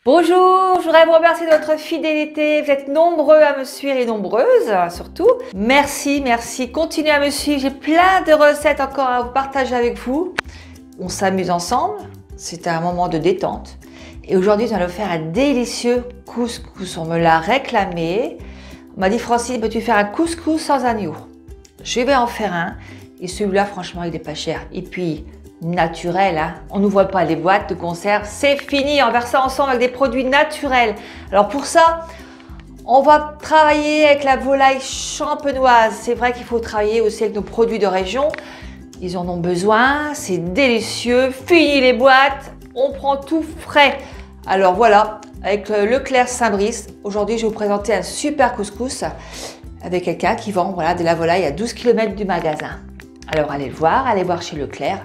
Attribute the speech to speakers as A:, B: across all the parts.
A: Bonjour, je voudrais vous remercier de votre fidélité. Vous êtes nombreux à me suivre et nombreuses surtout. Merci, merci. Continuez à me suivre. J'ai plein de recettes encore à vous partager avec vous. On s'amuse ensemble. C'est un moment de détente. Et aujourd'hui, nous allons faire un délicieux couscous. On me l'a réclamé. On m'a dit, Francine, peux-tu faire un couscous sans agneau? Je vais en faire un. Et celui-là, franchement, il n'est pas cher. Et puis, naturel, hein. On n'ouvre pas les boîtes de conserve, c'est fini, on verse ça ensemble avec des produits naturels. Alors pour ça, on va travailler avec la volaille champenoise. C'est vrai qu'il faut travailler aussi avec nos produits de région. Ils en ont besoin, c'est délicieux. Fini les boîtes, on prend tout frais. Alors voilà, avec Leclerc Saint-Brice, aujourd'hui je vais vous présenter un super couscous avec quelqu'un qui vend de la volaille à 12 km du magasin. Alors allez voir chez Leclerc.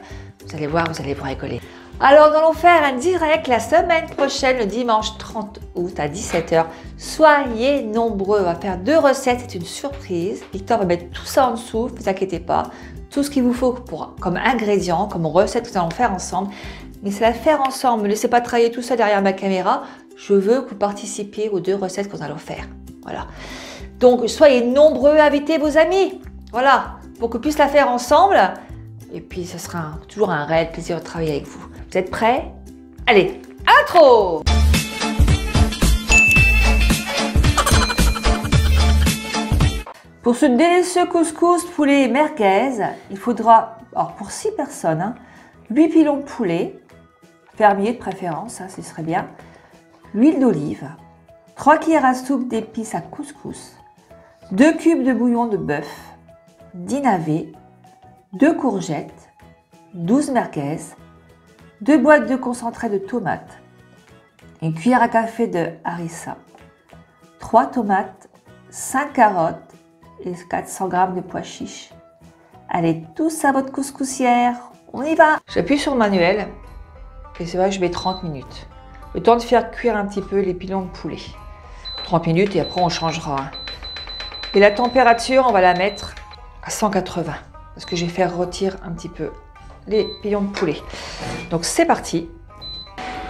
A: Vous allez voir, vous allez vous récoller. Alors, nous allons faire un direct la semaine prochaine, le dimanche 30 août à 17 h. Soyez nombreux, on va faire 2 recettes, c'est une surprise. Victor va mettre tout ça en dessous, ne vous inquiétez pas. Tout ce qu'il vous faut comme ingrédients, comme recette que nous allons faire ensemble. Mais c'est la faire ensemble, ne laissez pas travailler tout ça derrière ma caméra. Je veux que vous participiez aux 2 recettes que nous allons faire. Voilà. Donc, soyez nombreux, invitez vos amis. Voilà, pour qu'on puisse la faire ensemble. Et puis, ce sera toujours un réel plaisir de travailler avec vous. Vous êtes prêts? Allez, intro! Pour ce délicieux couscous poulet merguez, il faudra, alors pour 6 personnes, 8 pilons de poulet, fermier de préférence, ce serait bien, l'huile d'olive, 3 cuillères à soupe d'épices à couscous, 2 cubes de bouillon de bœuf, 10 navets, 2 courgettes, 12 merguez, 2 boîtes de concentré de tomates, une cuillère à café de harissa, 3 tomates, 5 carottes et 400 g de pois chiches. Allez tous à votre couscoussière, on y va! J'appuie sur le manuel et c'est vrai que je mets 30 minutes. Le temps de faire cuire un petit peu les pilons de poulet. 30 minutes et après on changera. Et la température, on va la mettre à 180. Parce que je vais faire rôtir un petit peu les pilons de poulet. Donc c'est parti.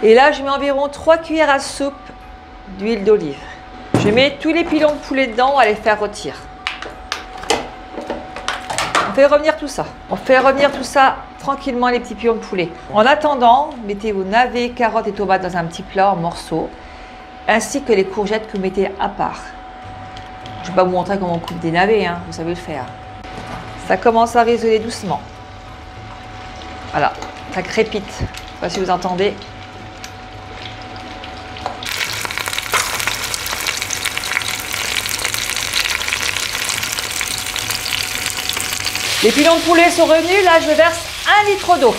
A: Et là, je mets environ 3 cuillères à soupe d'huile d'olive. Je mets tous les pilons de poulet dedans, on va les faire rôtir. On fait revenir tout ça. On fait revenir tout ça tranquillement, les petits pilons de poulet. En attendant, mettez vos navets, carottes et tomates dans un petit plat en morceaux, ainsi que les courgettes que vous mettez à part. Je ne vais pas vous montrer comment on coupe des navets, hein, vous savez le faire. Ça commence à résonner doucement. Voilà, ça crépite. Je ne sais pas si vous entendez. Les pilons de poulet sont revenus. Là, je verse 1 litre d'eau.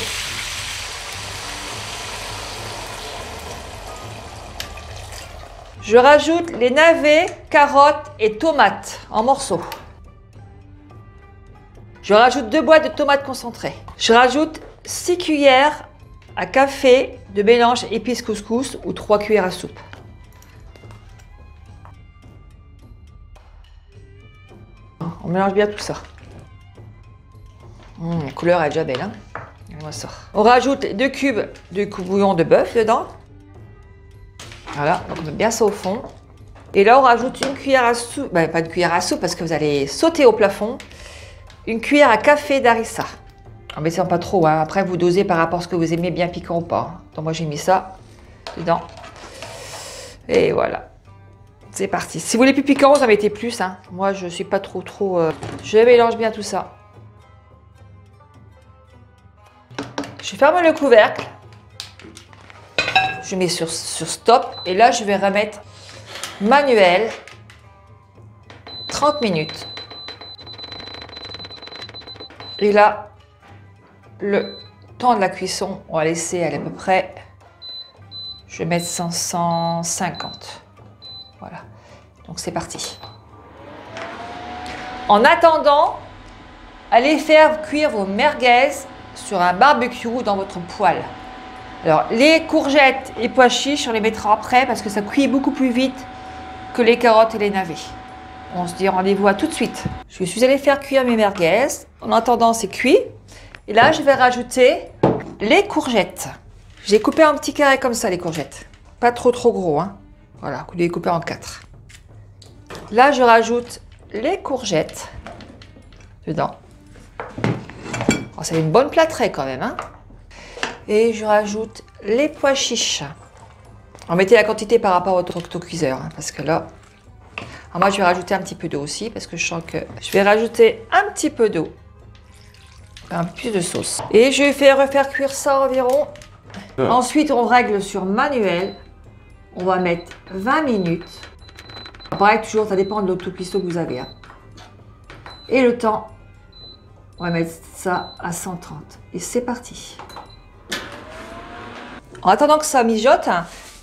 A: Je rajoute les navets, carottes et tomates en morceaux. Je rajoute 2 boîtes de tomates concentrées. Je rajoute 6 cuillères à café de mélange épices couscous ou 3 cuillères à soupe. On mélange bien tout ça. La couleur est déjà belle, hein? On rajoute 2 cubes de bouillon de bœuf dedans. Voilà, donc on met bien ça au fond. Et là, on rajoute une cuillère à soupe, pas de cuillère à soupe parce que vous allez sauter au plafond. Une cuillère à café d'harissa. En mettant pas trop, hein. Après vous dosez par rapport à ce que vous aimez bien piquant ou pas. Donc moi j'ai mis ça dedans. Et voilà. C'est parti. Si vous voulez plus piquant, vous en mettez plus, hein. Moi je suis pas trop. Je mélange bien tout ça. Je ferme le couvercle. Je mets sur stop. Et là je vais remettre manuel 30 minutes. Et là, le temps de la cuisson, on va laisser aller à peu près, je vais mettre 150. Voilà, donc c'est parti. En attendant, allez faire cuire vos merguez sur un barbecue ou dans votre poêle. Alors, les courgettes et pois chiches, on les mettra après parce que ça cuit beaucoup plus vite que les carottes et les navets. On se dit rendez-vous à tout de suite. Je suis allée faire cuire mes merguez. En attendant, c'est cuit. Et là, je vais rajouter les courgettes. J'ai coupé en petits carrés comme ça, les courgettes. Pas trop gros, hein. Voilà, vous les coupez en 4. Là, je rajoute les courgettes dedans. Oh, c'est une bonne plâtrée quand même, hein. Et je rajoute les pois chiches. On mettez la quantité par rapport au autocuiseur, hein, parce que là... Alors moi, je vais rajouter un petit peu d'eau aussi, parce que je sens que... Je vais rajouter un petit peu d'eau. Un peu plus de sauce. Et je vais refaire cuire ça environ. Ensuite, on règle sur manuel. On va mettre 20 minutes. Pareil, toujours, ça dépend de l'autocuistot que vous avez. Hein. Et le temps, on va mettre ça à 130. Et c'est parti. En attendant que ça mijote,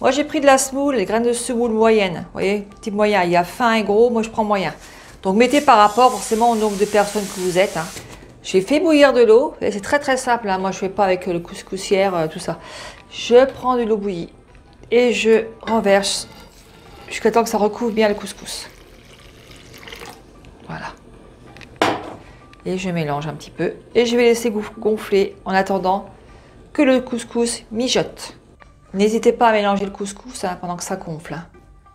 A: moi j'ai pris de la semoule, les graines de semoule moyennes. Vous voyez, petit moyen. Il y a fin et gros, moi je prends moyen. Donc mettez par rapport forcément au nombre de personnes que vous êtes. Hein. J'ai fait bouillir de l'eau. C'est très simple. Hein. Moi je ne fais pas avec le couscoussière, tout ça. Je prends de l'eau bouillie et je renverse jusqu'à temps que ça recouvre bien le couscous. Voilà. Et je mélange un petit peu. Et je vais laisser gonfler en attendant que le couscous mijote. N'hésitez pas à mélanger le couscous hein, pendant que ça gonfle. Hein.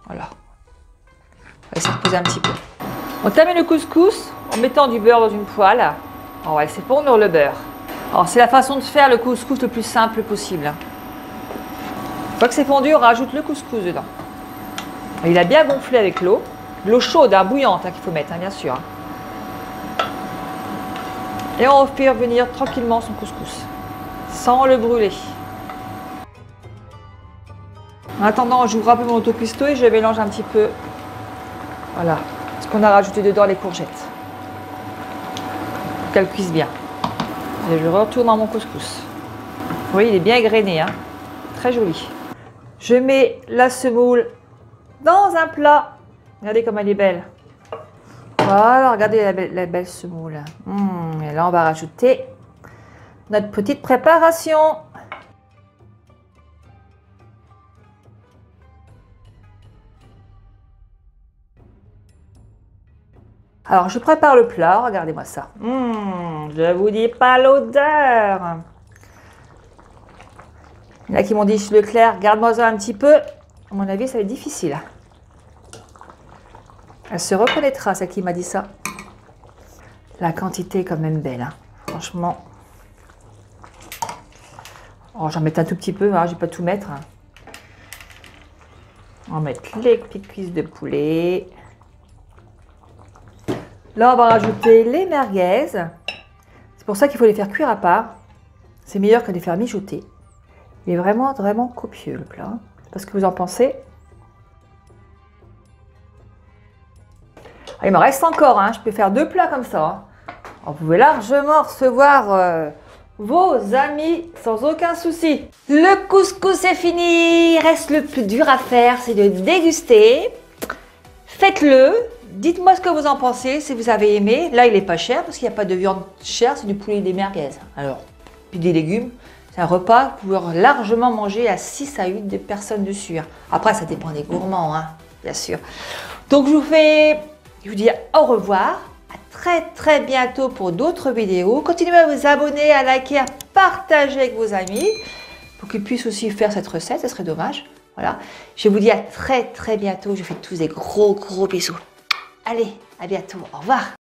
A: Voilà. On va essayer de poser un petit peu. On termine le couscous en mettant du beurre dans une poêle. On va laisser fondre le beurre. Alors c'est la façon de faire le couscous le plus simple possible. Une fois que c'est fondu, on rajoute le couscous dedans. Il a bien gonflé avec l'eau. L'eau chaude, hein, bouillante hein, qu'il faut mettre, hein, bien sûr. Hein. Et on fait revenir tranquillement son couscous, sans le brûler. En attendant, j'ouvre un peu mon autocuistot et je mélange un petit peu, voilà, ce qu'on a rajouté dedans, les courgettes. Pour qu'elles cuisent bien. Et je retourne dans mon couscous. Vous voyez, il est bien grainé, hein, très joli. Je mets la semoule dans un plat. Regardez comme elle est belle. Voilà, regardez la belle semoule. Et là, on va rajouter notre petite préparation. Alors, je prépare le plat. Regardez-moi ça. Je vous dis pas l'odeur. Il y en a qui m'ont dit, Leclerc, garde-moi ça un petit peu. À mon avis, ça va être difficile. Elle se reconnaîtra, celle qui m'a dit ça. La quantité est quand même belle, hein. Franchement. Oh, j'en mets un tout petit peu, hein. Je ne vais pas tout mettre. Hein. On va mettre les petites cuisses de poulet. Là, on va rajouter les merguez. C'est pour ça qu'il faut les faire cuire à part. C'est meilleur que de les faire mijoter. Il est vraiment copieux, le plat. Je sais pas ce que vous en pensez. Il me reste encore, hein. Je peux faire 2 plats comme ça. Hein. Vous pouvez largement recevoir vos amis sans aucun souci. Le couscous est fini. Il reste le plus dur à faire, c'est de déguster. Faites-le. Dites-moi ce que vous en pensez, si vous avez aimé. Là, il n'est pas cher parce qu'il n'y a pas de viande chère, c'est du poulet et des merguez. Alors, puis des légumes. C'est un repas que vous pouvez largement manger à 6 à 8 personnes dessus. Hein. Après, ça dépend des gourmands, hein, bien sûr. Donc, je vous dis au revoir. À très bientôt pour d'autres vidéos. Continuez à vous abonner, à liker, à partager avec vos amis pour qu'ils puissent aussi faire cette recette. Ce serait dommage. Voilà. Je vous dis à très bientôt. Je vous fais tous des gros bisous. Allez, à bientôt. Au revoir.